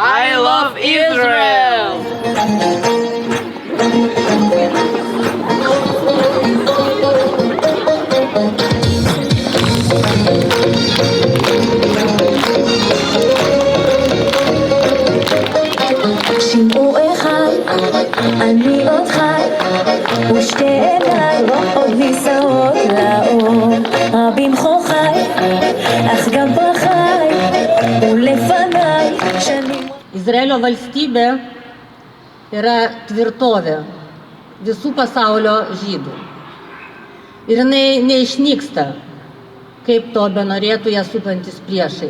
I love Israel. שמעו אחד, אני עוד חי, ושתי עיניי עוד נישאות לאור. רבים חוכי, אך גם פרחי, ולפניי שנים. Izraelio valstybė yra tvirtovė visų pasaulio žydų. Ir jinai neišnyksta, kaip to benorėtų ją supantis priešai.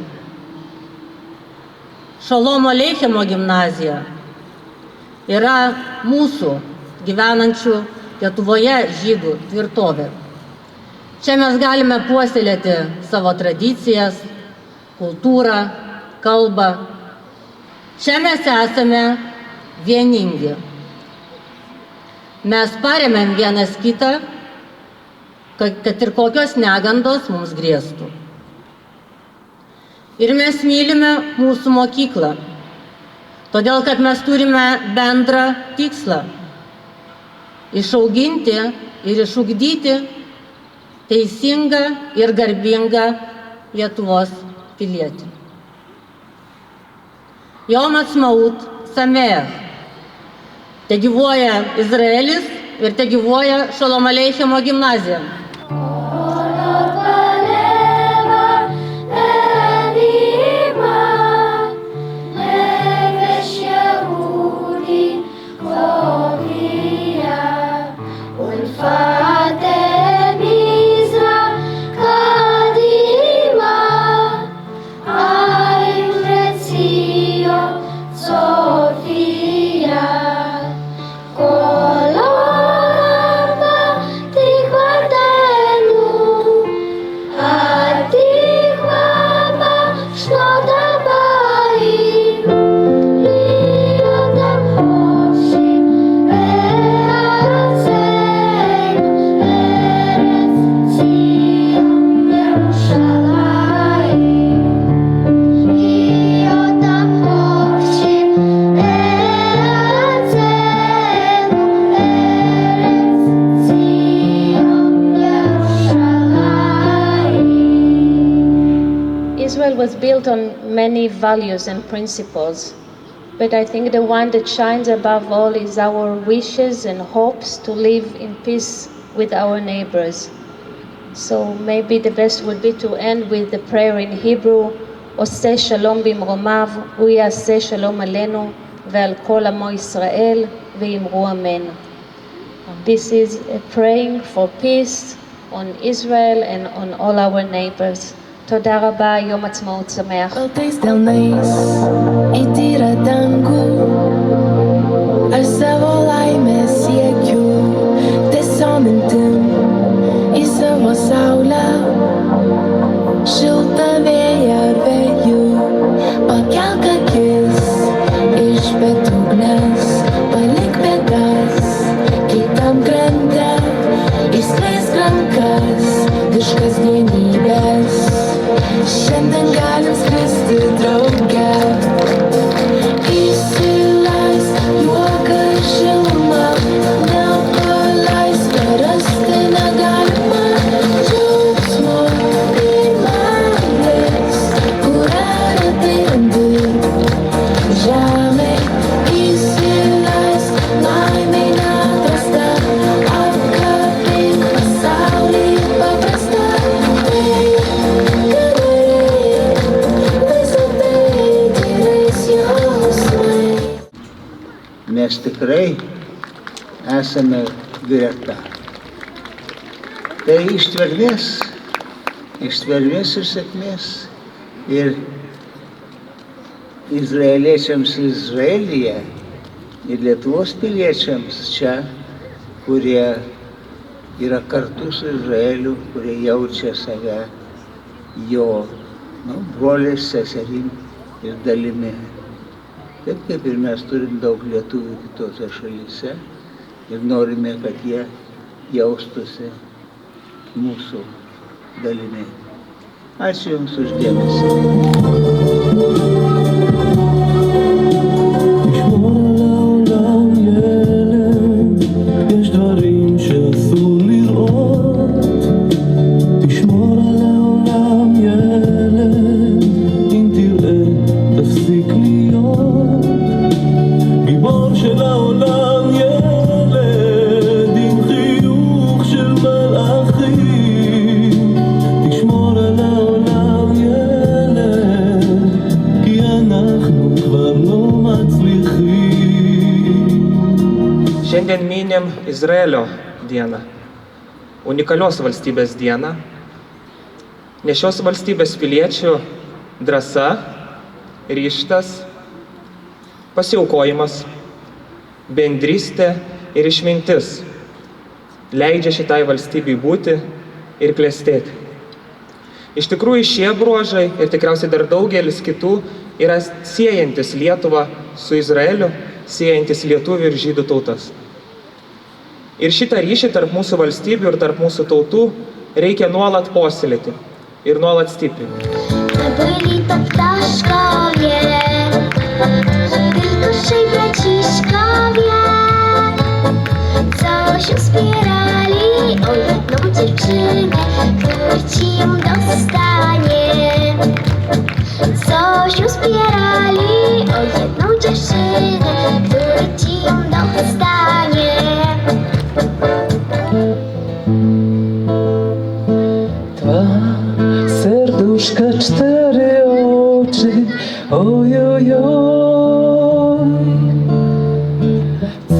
Šolomo Aleichemo gimnazija yra mūsų gyvenančių Lietuvoje žydų tvirtovė. Čia mes galime puoselėti savo tradicijas, kultūrą, kalbą. Čia mes esame vieningi. Mes paremiam vienas kitą, kad ir kokios negandos mums grėstų. Ir mes mylime mūsų mokyklą, todėl kad mes turime bendrą tikslą – išauginti ir išugdyti teisingą ir garbingą Lietuvos pilietį. Jom Atzmaut Sameach. Te gyvuoja Izraelis ir te gyvuoja Šolomo Aleichemo gimnazija. Israel was built on many values and principles, but I think the one that shines above all is our wishes and hopes to live in peace with our neighbors. So maybe the best would be to end with the prayer in Hebrew, עושה שלום במרומיו, הוא יעשה שלום עלינו ועל כל עמו ישראל, ואמרו אמן. This is a praying for peace on Israel and on all our neighbors. תודה רבה, יום עצמאות שמח. Baltais delnais į tyrą dangų, aš savo laimės siekiu, tiesiog mintim į savo saulę, šiltą vėją vėju, pakelk akis iš bedugnės, palik bėdas, kitam krante, išskleisk rankas iš kasdienybės. Šiandien galim skristi drauge, įsileisk juoką ir šilumą, nepaleist, rasti negalima džiaugsmo ir meilės, kurią retai randi žemėj. Įsileisk laimei neatrastą, apkabink pasaulį paprastą. Mes tikrai esame greta. Tai ištvermės ir sėkmės. Ir izraeliečiams Izraelyje ir Lietuvos piliečiams čia, kurie yra kartu su Izraeliu, kurie jaučia save jo broliais, seserim ir dalimi. Taip kaip ir mes turim daug lietuvių kitose šalyse ir norime, kad jie jaustųsi mūsų dalimi. Ačiū Jums už dėmesį. Šiandien minim Izraelio dieną, unikalios valstybės dieną, nes šios valstybės piliečių drąsa, ryžtas, pasiaukojimas, bendrystė ir išmintis leidžia šitai valstybei būti ir klestėti. Iš tikrųjų, šie bruožai ir tikriausiai dar daugelis kitų yra siejantis Lietuvą su Izraeliu, siejantis lietuvių ir žydų tautas. Ir šitą ryšį tarp mūsų valstybių ir tarp mūsų tautų reikia nuolat puoselėti ir nuolat stiprinti. Byli to ptaszkowie, tylko trzej braciszkowie, co się wspierali o jedną dziewczynę, która ci ją dostanie. Co się wspierali o jedną dziewczynę, która ci ją dostanie. Dwa serduszka, cztery oczy, ojojoj,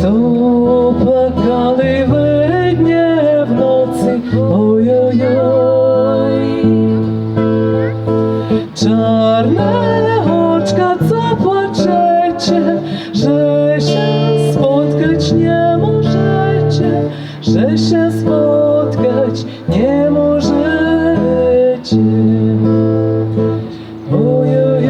co płakali we dnie, w nocy, ojojoj. Czarne oczka, co płaczecie, że się spotkać nie możecie, że się spotkać nie możecie. Ojojoj.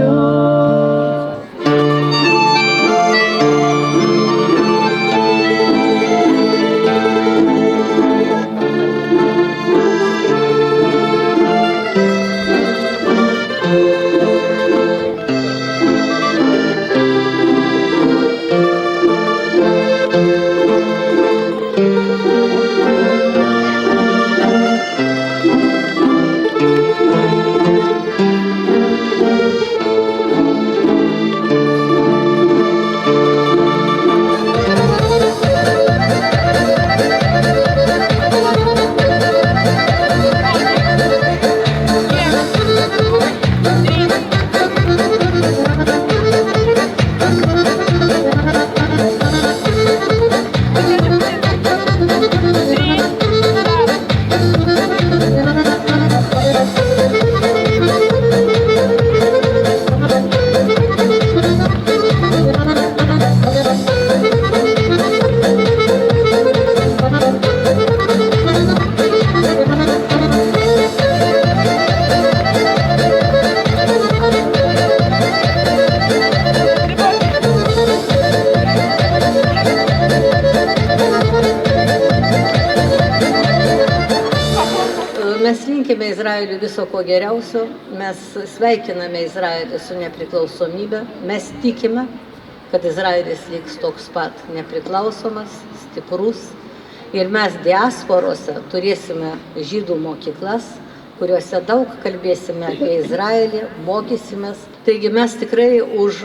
Mes linkime Izraeliui viso ko geriausio, mes sveikiname Izraelį su nepriklausomybė, mes tikime, kad Izraelis liks toks pat nepriklausomas, stiprus ir mes diasporose turėsime žydų mokyklas, kuriuose daug kalbėsime apie Izraelį, mokysimės. Taigi mes tikrai už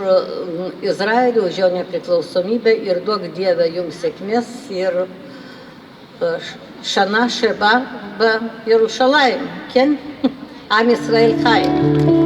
Izraelį, už jo nepriklausomybę ir duok Dieve jums sėkmės ir שנה שבה בירושלים, כן? עם ישראל חי.